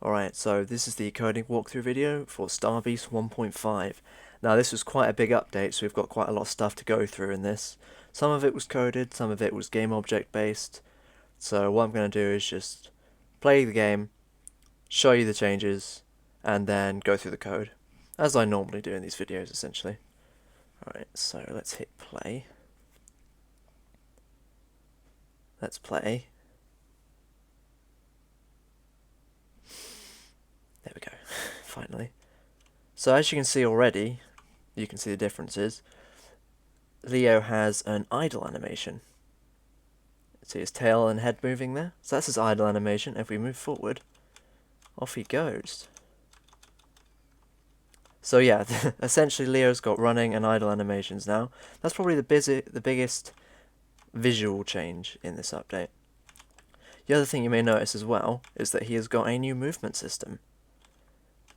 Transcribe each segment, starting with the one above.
Alright, so this is the coding walkthrough video for Starbeast 1.5. Now this was quite a big update, so we've got quite a lot of stuff to go through in this. Some of it was coded, some of it was game object based. So what I'm going to do is just play the game, show you the changes, and then go through the code, as I normally do in these videos essentially. Alright, so let's hit play. Let's play. There we go, finally. So as you can see already, you can see the differences. Leo has an idle animation. See his tail and head moving there? So that's his idle animation. If we move forward, off he goes. So yeah, essentially Leo's got running and idle animations now. That's probably the biggest visual change in this update. The other thing you may notice as well is that he has got a new movement system,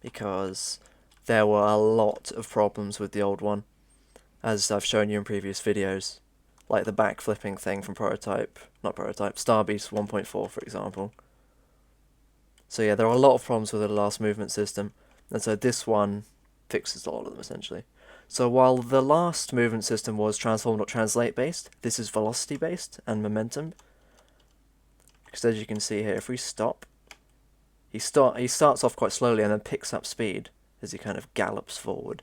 because there were a lot of problems with the old one, as I've shown you in previous videos, like the backflipping thing from Starbeast 1.4 for example. So yeah, there are a lot of problems with the last movement system, and so this one fixes a lot of them essentially. So while the last movement system was transform.translate based, this is velocity based and momentum. Because as you can see here, if we stop, he starts off quite slowly and then picks up speed as he kind of gallops forward.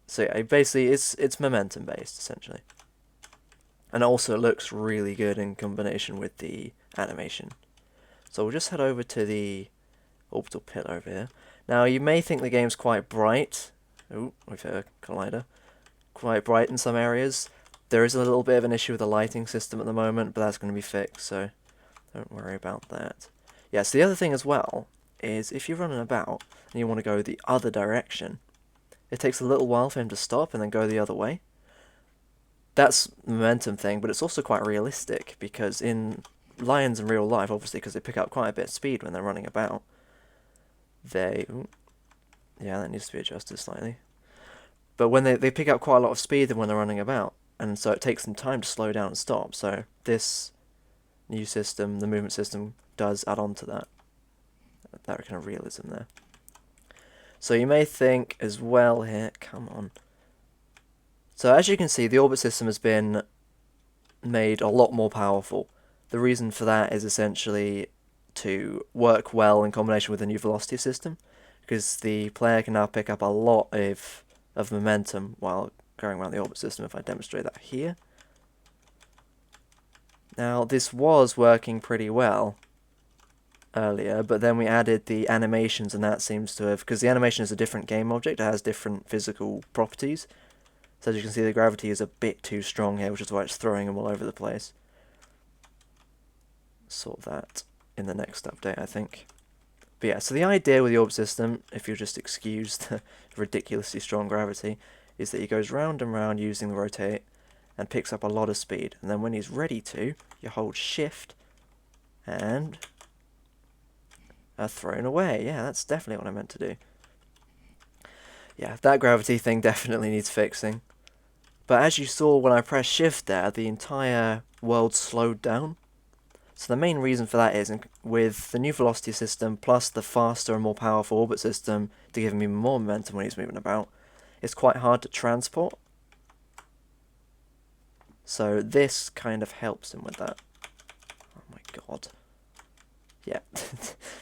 So yeah, basically it's momentum based essentially. And it also looks really good in combination with the animation. So we'll just head over to the orbital pit over here. Now you may think the game's quite bright. Ooh, we've hit a collider. Quite bright in some areas. There is a little bit of an issue with the lighting system at the moment, but that's going to be fixed, so don't worry about that. Yes, the other thing as well is if you're running about and you want to go the other direction, it takes a little while for him to stop and then go the other way. That's the momentum thing, but it's also quite realistic, because in lions in real life, obviously, because they pick up quite a bit of speed when they're running about, yeah, that needs to be adjusted slightly. But when they pick up quite a lot of speed when they're running about, and so it takes them time to slow down and stop. So this new system, the movement system, does add on to that kind of realism there. So you may think as well here, come on. So as you can see, the orbit system has been made a lot more powerful. The reason for that is essentially to work well in combination with the new velocity system, because the player can now pick up a lot of momentum while going around the orbit system, if I demonstrate that here. Now, this was working pretty well earlier, but then we added the animations, and that seems to have, because the animation is a different game object, it has different physical properties. So as you can see, the gravity is a bit too strong here, which is why it's throwing them all over the place. Sort that in the next update, I think. But yeah, so the idea with the orb system, if you'll just excuse the ridiculously strong gravity, is that he goes round and round using the rotate and picks up a lot of speed. And then when he's ready to, you hold shift and are thrown away. Yeah, that's definitely what I meant to do. Yeah, that gravity thing definitely needs fixing. But as you saw when I pressed shift there, the entire world slowed down. So the main reason for that is, with the new velocity system, plus the faster and more powerful orbit system to give him even more momentum when he's moving about, it's quite hard to transport. So this kind of helps him with that. Oh my god. Yeah,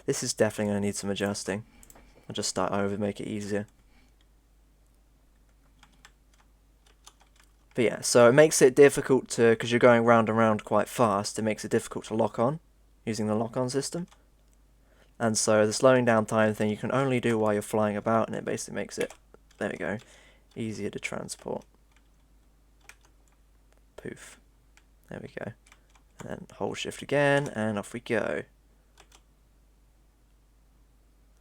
this is definitely going to need some adjusting. I'll just start over to make it easier. But yeah, so it makes it difficult to, because you're going round and round quite fast, it makes it difficult to lock on, using the lock-on system. And so the slowing down time thing you can only do while you're flying about, and it basically makes it, there we go, easier to transport. Poof. There we go. And then hold shift again, and off we go.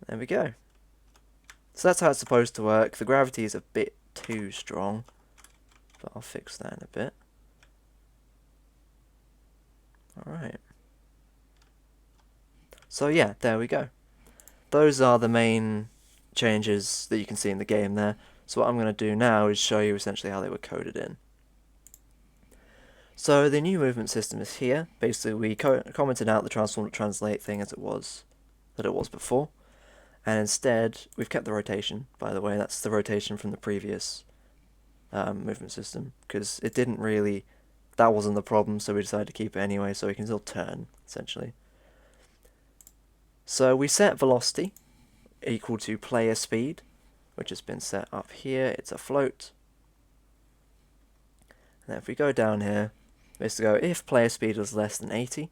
There we go. So that's how it's supposed to work. The gravity is a bit too strong, but I'll fix that in a bit. Alright. So yeah, there we go. Those are the main changes that you can see in the game there. So what I'm going to do now is show you essentially how they were coded in. So the new movement system is here. Basically we commented out the transform to translate thing as it was that it was before, and instead we've kept the rotation, by the way. That's the rotation from the previous movement system, because it didn't really, that wasn't the problem, so we decided to keep it anyway, so we can still turn, essentially. So we set velocity equal to player speed, which has been set up here. It's a float. And then if we go down here, we have to go if player speed is less than 80,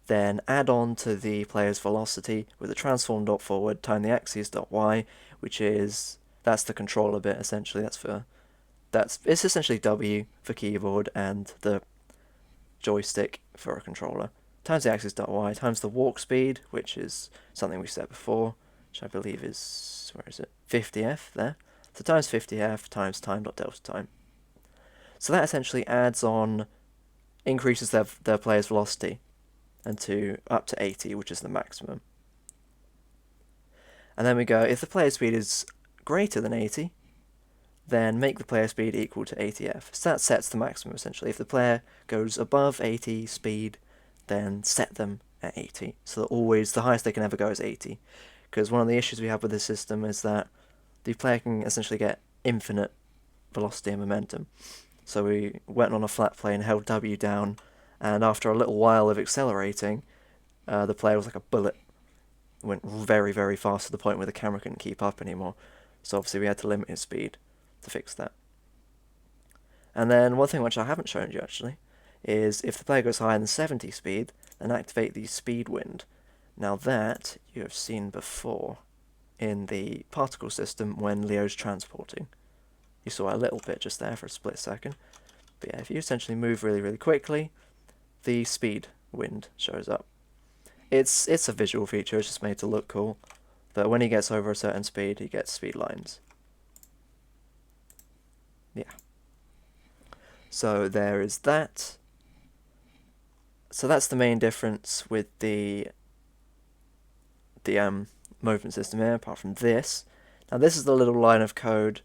then add on to the player's velocity with the transform dot forward time the axis dot y, which is, that's the controller bit essentially. It's essentially W for keyboard and the joystick for a controller, times the axis dot y times the walk speed, which is something we set before, which I believe is, where is it, 50f there. So times 50f times time dot delta time. So that essentially adds on, increases their player's velocity and up to 80, which is the maximum. And then we go, if the player speed is greater than 80, then make the player speed equal to 80f. So that sets the maximum, essentially. If the player goes above 80 speed, then set them at 80. So that always, the highest they can ever go is 80. Because one of the issues we have with this system is that the player can essentially get infinite velocity and momentum. So we went on a flat plane, held W down, and after a little while of accelerating, the player was like a bullet. Went very, very fast to the point where the camera couldn't keep up anymore. So obviously we had to limit his speed to fix that. And then one thing which I haven't shown you actually is if the player goes higher than 70 speed, then activate the speed wind. Now that you have seen before in the particle system when Leo's transporting. You saw a little bit just there for a split second. But yeah, if you essentially move really, really quickly, the speed wind shows up. It's a visual feature, it's just made to look cool. But when he gets over a certain speed, he gets speed lines. Yeah. So there is that. So that's the main difference with the movement system here, apart from this. Now this is the little line of code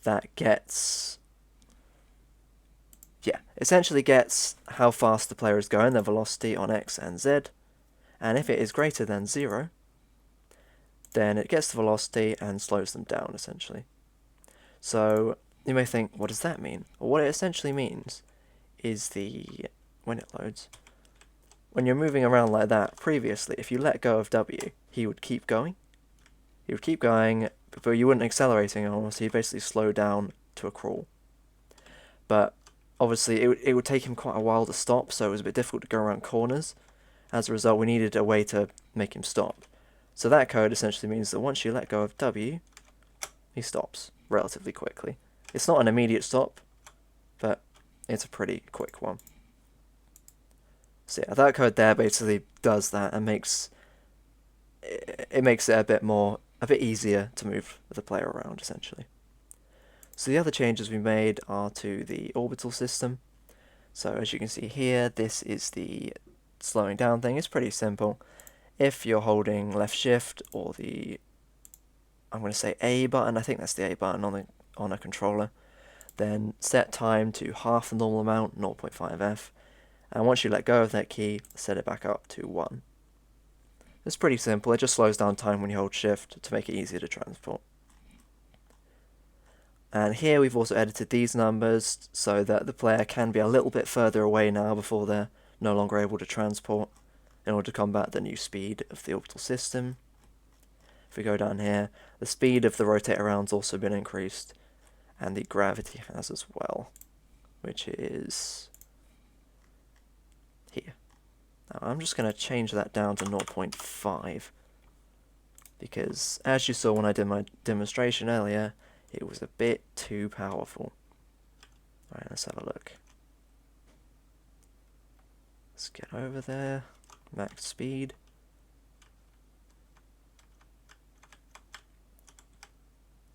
that gets, essentially gets how fast the player is going, their velocity on X and Z. And if it is greater than 0, then it gets the velocity and slows them down, essentially. So you may think, what does that mean? Well, what it essentially means is when it loads, when you're moving around like that, previously, if you let go of W, he would keep going. He would keep going, but you wouldn't accelerating on, so he'd basically slow down to a crawl. But obviously, it would take him quite a while to stop, so it was a bit difficult to go around corners. As a result, we needed a way to make him stop. So that code essentially means that once you let go of W, he stops relatively quickly. It's not an immediate stop, but it's a pretty quick one. So yeah, that code there basically does that and makes it a bit easier to move the player around, essentially. So the other changes we made are to the orbital system. So as you can see here, this is the slowing down thing. It's pretty simple. If you're holding left shift or I'm going to say A button, I think that's the A button on a controller, then set time to half the normal amount, 0.5f, and once you let go of that key, set it back up to 1. It's pretty simple, it just slows down time when you hold shift to make it easier to transport. And here we've also edited these numbers so that the player can be a little bit further away now before they're no longer able to transport in order to combat the new speed of the orbital system. If we go down here, the speed of the rotate around's also been increased, and the gravity has as well, which is here. Now I'm just going to change that down to 0.5, because as you saw when I did my demonstration earlier, it was a bit too powerful. Alright, let's have a look. Let's get over there, max speed.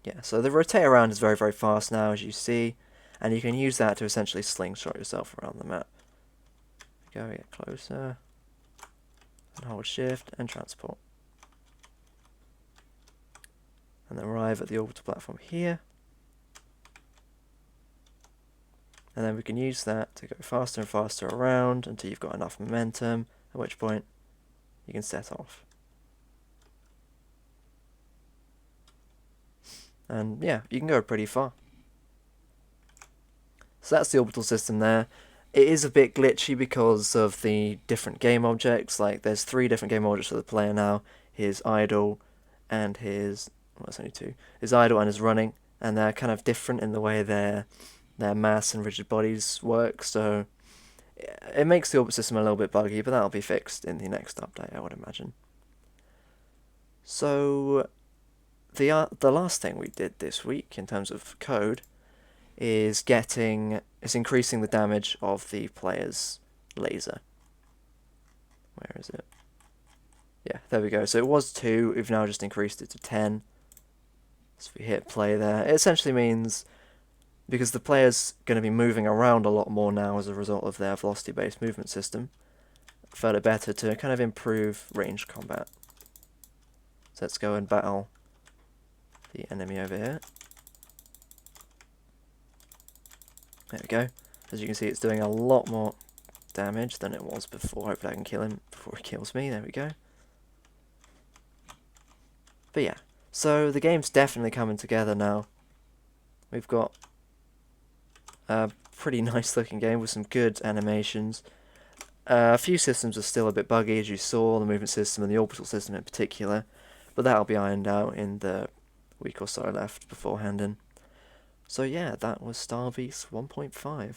Yeah, so the rotate around is very, very fast now, as you see, and you can use that to essentially slingshot yourself around the map. Go, get closer, and hold shift and transport. And then arrive at the orbital platform here. And then we can use that to go faster and faster around until you've got enough momentum, at which point you can set off. And yeah, you can go pretty far. So that's the orbital system there. It is a bit glitchy because of the different game objects. Like, there's 3 different game objects for the player now. His idle and his... well, it's only 2. His idle and his running. And they're kind of different in the way their mass and rigid bodies work. So it makes the orbit system a little bit buggy, but that'll be fixed in the next update, I would imagine. So the last thing we did this week in terms of code is increasing the damage of the player's laser. Where is it? Yeah, there we go. So it was 2, we've now just increased it to 10. So if we hit play there, it essentially means, because the player's going to be moving around a lot more now as a result of their velocity-based movement system, I felt it better to kind of improve ranged combat. So let's go and battle the enemy over here. There we go. As you can see, it's doing a lot more damage than it was before. Hopefully I can kill him before he kills me. There we go. But yeah, so the game's definitely coming together now. We've got a pretty nice looking game with some good animations. A few systems are still a bit buggy, as you saw, the movement system and the orbital system in particular, but that'll be ironed out in the week or so left beforehand. So yeah, that was Star Beast 1.5.